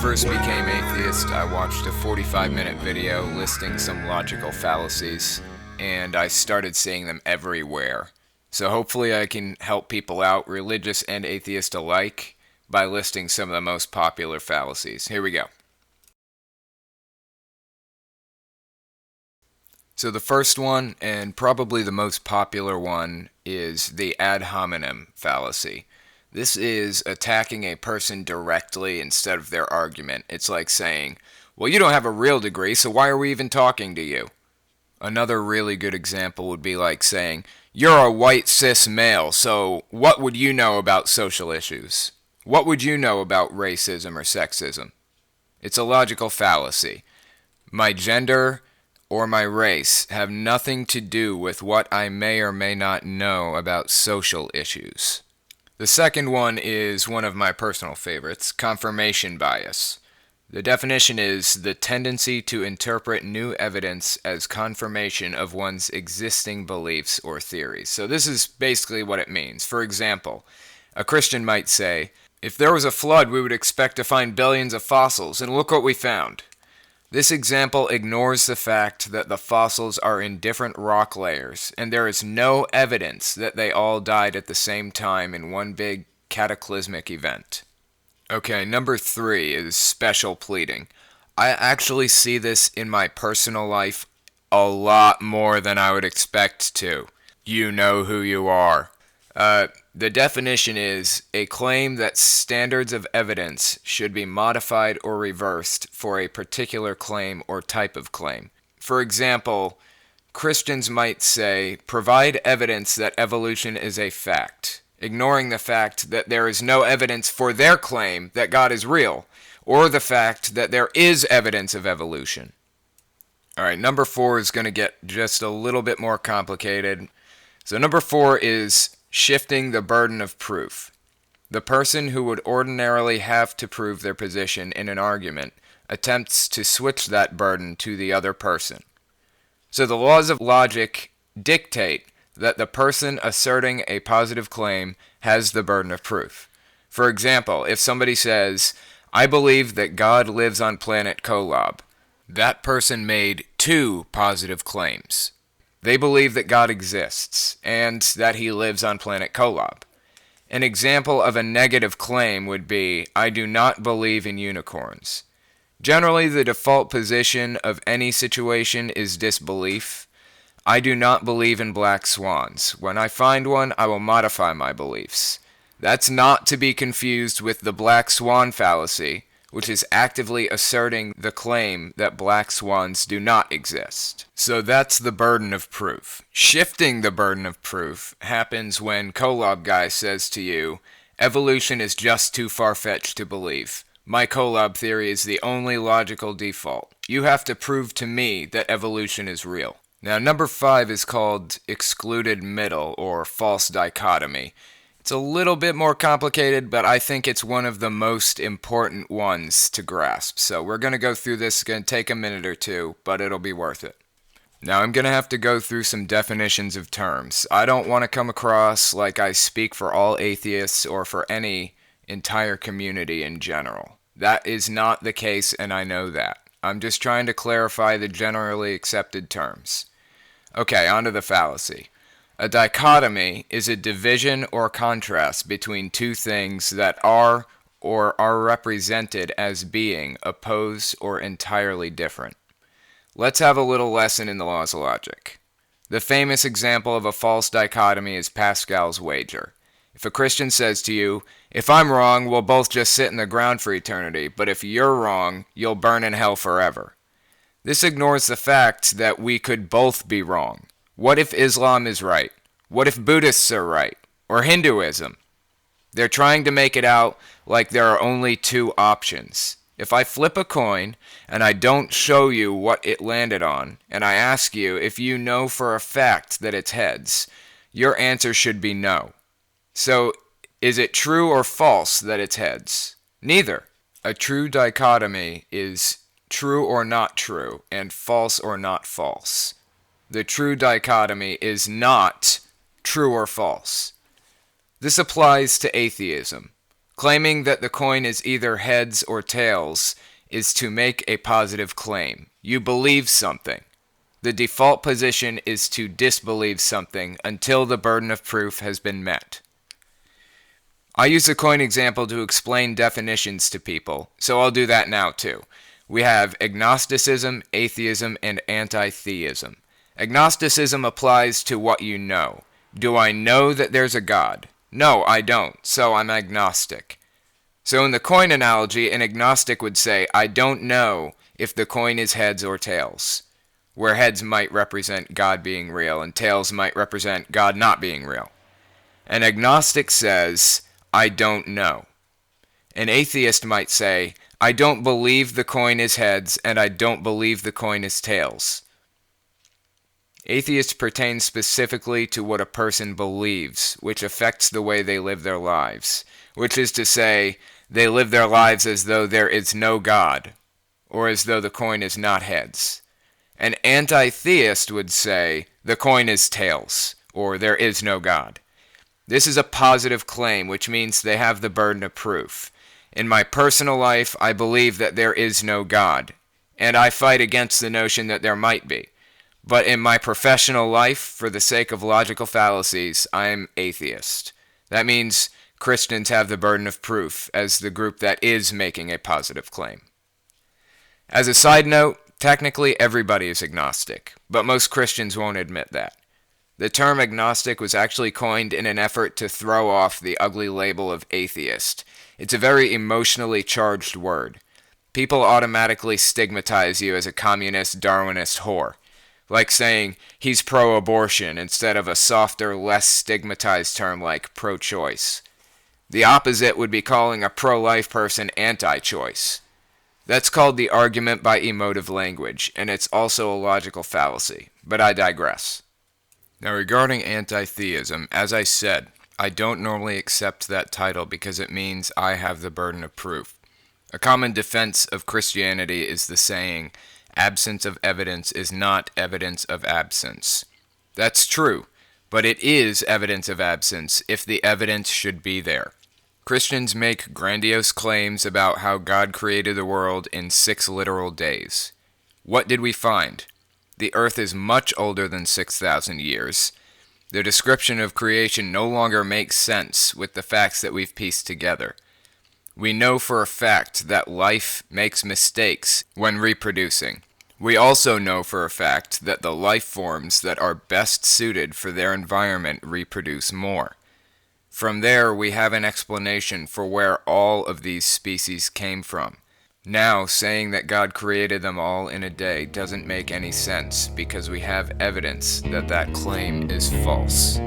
first became atheist, I watched a 45-minute video listing some logical fallacies, and I started seeing them everywhere. So hopefully I can help people out, religious and atheist alike, by listing some of the most popular fallacies. Here we go. So the first one, and probably the most popular one, is the ad hominem fallacy. This is attacking a person directly instead of their argument. It's like saying, well, you don't have a real degree, so why are we even talking to you? Another really good example would be like saying, you're a white cis male, so what would you know about social issues? What would you know about racism or sexism? It's a logical fallacy. My gender or my race have nothing to do with what I may or may not know about social issues. The second one is one of my personal favorites, confirmation bias. The definition is the tendency to interpret new evidence as confirmation of one's existing beliefs or theories. So this is basically what it means. For example, a Christian might say, if there was a flood, we would expect to find billions of fossils, and look what we found. This example ignores the fact that the fossils are in different rock layers, and there is no evidence that they all died at the same time in one big cataclysmic event. Okay, number 3 is special pleading. I actually see this in my personal life a lot more than I would expect to. You know who you are. The definition is a claim that standards of evidence should be modified or reversed for a particular claim or type of claim. For example, Christians might say, provide evidence that evolution is a fact, ignoring the fact that there is no evidence for their claim that God is real, or the fact that there is evidence of evolution. Alright, number 4 is going to get just a little bit more complicated. So number 4 is shifting the burden of proof. The person who would ordinarily have to prove their position in an argument attempts to switch that burden to the other person. So the laws of logic dictate that the person asserting a positive claim has the burden of proof. For example, if somebody says, I believe that God lives on planet Kolob, that person made 2 positive claims. They believe that God exists, and that he lives on planet Kolob. An example of a negative claim would be, I do not believe in unicorns. Generally, the default position of any situation is disbelief. I do not believe in black swans. When I find one, I will modify my beliefs. That's not to be confused with the black swan fallacy, which is actively asserting the claim that black swans do not exist. So that's the burden of proof. Shifting the burden of proof happens when Kolob guy says to you, evolution is just too far-fetched to believe. My Kolob theory is the only logical default. You have to prove to me that evolution is real. Now, number 5 is called excluded middle or false dichotomy. It's a little bit more complicated, but I think it's one of the most important ones to grasp. So we're going to go through this. It's going to take a minute or two, but it'll be worth it. Now I'm going to have to go through some definitions of terms. I don't want to come across like I speak for all atheists or for any entire community in general. That is not the case, and I know that. I'm just trying to clarify the generally accepted terms. Okay, on to the fallacy. A dichotomy is a division or contrast between two things that are or are represented as being opposed or entirely different. Let's have a little lesson in the laws of logic. The famous example of a false dichotomy is Pascal's wager. If a Christian says to you, if I'm wrong, we'll both just sit in the ground for eternity, but if you're wrong, you'll burn in hell forever. This ignores the fact that we could both be wrong. What if Islam is right? What if Buddhists are right? Or Hinduism? They're trying to make it out like there are only 2 options. If I flip a coin and I don't show you what it landed on, and I ask you if you know for a fact that it's heads, your answer should be no. So, is it true or false that it's heads? Neither. A true dichotomy is true or not true, and false or not false. The true dichotomy is not true or false. This applies to atheism. Claiming that the coin is either heads or tails is to make a positive claim. You believe something. The default position is to disbelieve something until the burden of proof has been met. I use the coin example to explain definitions to people, so I'll do that now too. We have agnosticism, atheism, and antitheism. Agnosticism applies to what you know. Do I know that there's a God? No, I don't, so I'm agnostic. So in the coin analogy, an agnostic would say, I don't know if the coin is heads or tails, where heads might represent God being real and tails might represent God not being real. An agnostic says, I don't know. An atheist might say, I don't believe the coin is heads and I don't believe the coin is tails. Atheist pertains specifically to what a person believes, which affects the way they live their lives, which is to say, they live their lives as though there is no God, or as though the coin is not heads. An anti-theist would say, the coin is tails, or there is no God. This is a positive claim, which means they have the burden of proof. In my personal life, I believe that there is no God, and I fight against the notion that there might be. But in my professional life, for the sake of logical fallacies, I am atheist. That means Christians have the burden of proof as the group that is making a positive claim. As a side note, technically everybody is agnostic, but most Christians won't admit that. The term agnostic was actually coined in an effort to throw off the ugly label of atheist. It's a very emotionally charged word. People automatically stigmatize you as a communist Darwinist whore, like saying he's pro-abortion instead of a softer, less stigmatized term like pro-choice. The opposite would be calling a pro-life person anti-choice. That's called the argument by emotive language, and it's also a logical fallacy, but I digress. Now regarding anti-theism, as I said, I don't normally accept that title because it means I have the burden of proof. A common defense of Christianity is the saying, absence of evidence is not evidence of absence. That's true, but it is evidence of absence if the evidence should be there. Christians make grandiose claims about how God created the world in 6 literal days. What did we find? The earth is much older than 6,000 years. The description of creation no longer makes sense with the facts that we've pieced together. We know for a fact that life makes mistakes when reproducing. We also know for a fact that the life forms that are best suited for their environment reproduce more. From there, we have an explanation for where all of these species came from. Now, saying that God created them all in a day doesn't make any sense because we have evidence that that claim is false.